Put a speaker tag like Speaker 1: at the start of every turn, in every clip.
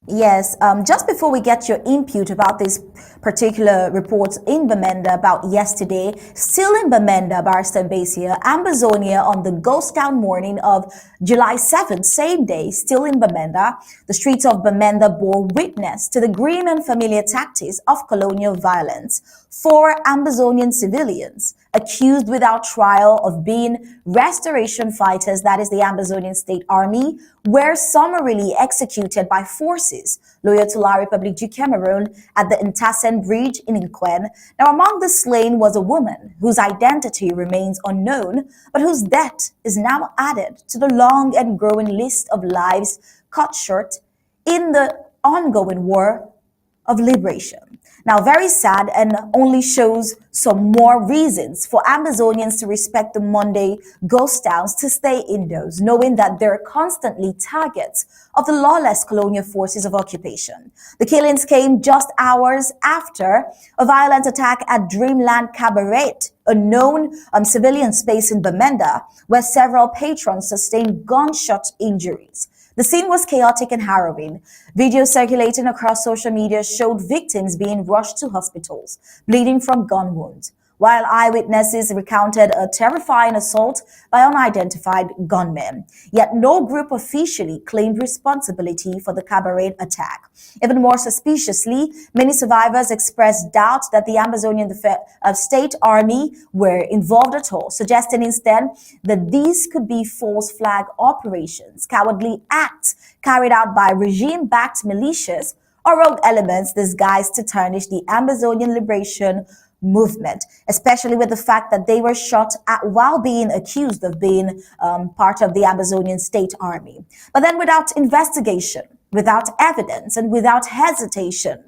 Speaker 1: Yes, just before we get your input about this particular reports in Bamenda about yesterday, still in Bamenda, Barrister Basia, Ambazonia on the ghost town morning of July 7th, same day, still in Bamenda, the streets of Bamenda bore witness to the grim and familiar tactics of colonial violence. Four Ambazonian civilians accused without trial of being restoration fighters, that is the Ambazonian State Army, were summarily executed by forces loyal to La République du Cameroon at the Ntassen Bridge in Nkwen. Now, among the slain was a woman whose identity remains unknown, but whose death is now added to the long and growing list of lives cut short in the ongoing war of liberation. Now, very sad and only shows some more reasons for Amazonians to respect the Monday ghost towns to stay indoors, knowing that they're constantly targets of the lawless colonial forces of occupation. The killings came just hours after a violent attack at Dreamland Cabaret, a known civilian space in Bamenda, where several patrons sustained gunshot injuries. The scene was chaotic and harrowing. Videos circulating across social media showed victims being rushed to hospitals, bleeding from gun wounds, while eyewitnesses recounted a terrifying assault by unidentified gunmen. Yet no group officially claimed responsibility for the cabaret attack. Even more suspiciously, many survivors expressed doubt that the Ambazonian State Army were involved at all, suggesting instead that these could be false flag operations, cowardly acts carried out by regime-backed militias or rogue elements disguised to tarnish the Ambazonian liberation movement, especially with the fact that they were shot at while being accused of being part of the Ambazonian State Army. But then, without investigation, without evidence, and without hesitation,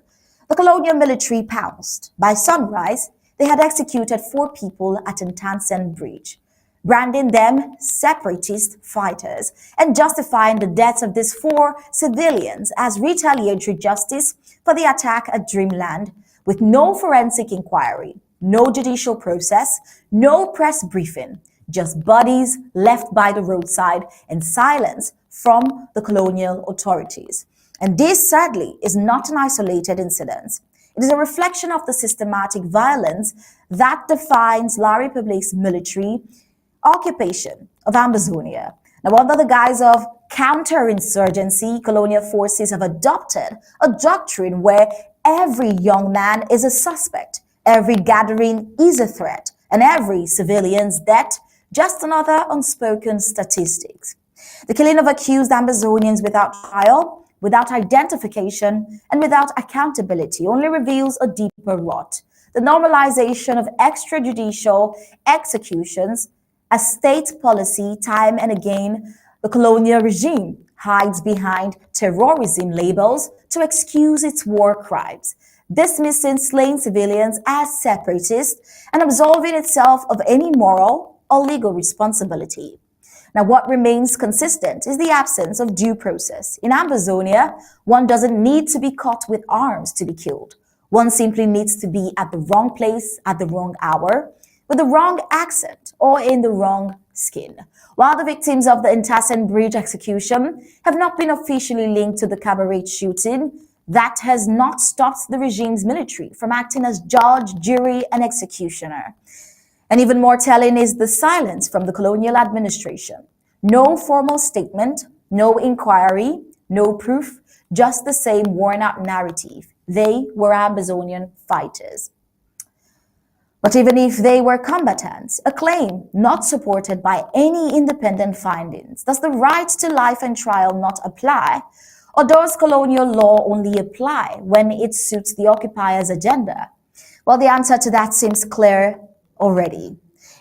Speaker 1: the colonial military pounced. By sunrise, they had executed four people at Ntansen Bridge, branding them separatist fighters and justifying the deaths of these four civilians as retaliatory justice for the attack at Dreamland, with no forensic inquiry, no judicial process, no press briefing, just bodies left by the roadside and silence from the colonial authorities. And this, sadly, is not an isolated incident. It is a reflection of the systematic violence that defines La République's military occupation of Amazonia. Now, under the guise of counterinsurgency, colonial forces have adopted a doctrine where every young man is a suspect, every gathering is a threat, and every civilian's death just another unspoken statistics. The killing of accused Ambazonians without trial, without identification, and without accountability only reveals a deeper rot. The normalization of extrajudicial executions as state policy time and again, the colonial regime hides behind terrorism labels to excuse its war crimes, dismissing slain civilians as separatists and absolving itself of any moral or legal responsibility. Now, what remains consistent is the absence of due process. In Ambazonia, one doesn't need to be caught with arms to be killed. One simply needs to be at the wrong place at the wrong hour, with the wrong accent or in the wrong skin. While the victims of the Ntassen Bridge execution have not been officially linked to the cabaret shooting, that has not stopped the regime's military from acting as judge, jury, and executioner. And even more telling is the silence from the colonial administration. No formal statement, no inquiry, no proof, just the same worn-out narrative. They were Ambazonian fighters. But even if they were combatants, a claim not supported by any independent findings, does the right to life and trial not apply? Or does colonial law only apply when it suits the occupier's agenda? Well, the answer to that seems clear already.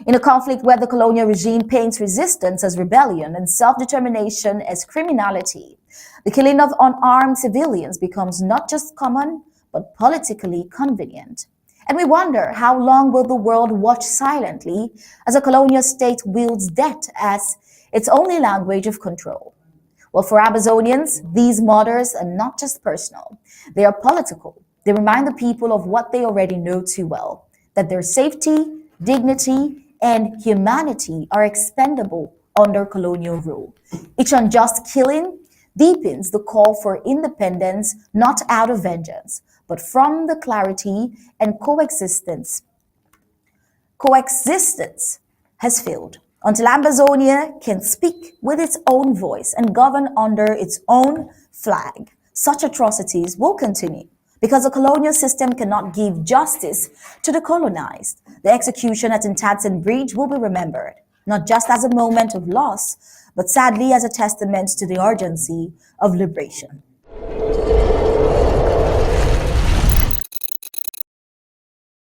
Speaker 1: In a conflict where the colonial regime paints resistance as rebellion and self-determination as criminality, the killing of unarmed civilians becomes not just common, but politically convenient. And we wonder, how long will the world watch silently as a colonial state wields death as its only language of control? Well, for Amazonians, these murders are not just personal. They are political. They remind the people of what they already know too well, that their safety, dignity, and humanity are expendable under colonial rule. Each unjust killing deepens the call for independence not out of vengeance, but from the clarity and coexistence has failed. Until Ambazonia can speak with its own voice and govern under its own flag, such atrocities will continue because the colonial system cannot give justice to the colonized. The execution at Intats Bridge will be remembered, not just as a moment of loss, but sadly as a testament to the urgency of liberation.